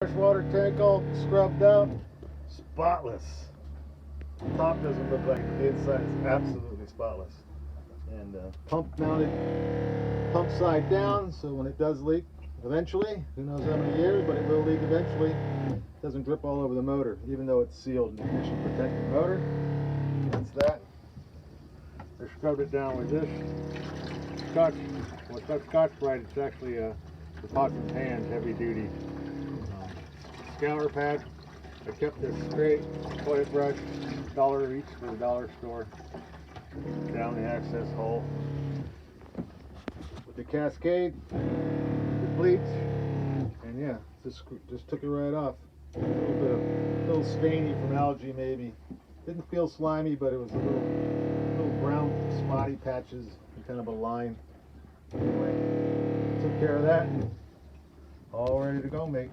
Freshwater tank all scrubbed out, spotless. The top doesn't look like it, the inside is absolutely spotless. And pump mounted, pump side down, so when it does leak eventually, who knows how many years, but it will leak eventually, it doesn't drip all over the motor, even though it's sealed and ignition protected motor. That's that. I scrubbed it down with this Scotch. Well, it's not Scotch-Brite, it's actually a pots and pans heavy duty scour pad. I kept this straight toilet brush, $1 each for the dollar store, down the access hole with the Cascade, the bleach, and yeah, just took it right off. A little stainy from algae maybe. Didn't feel slimy, but it was a little brown spotty patches and kind of a line. Anyway, took care of that. All ready to go, mate.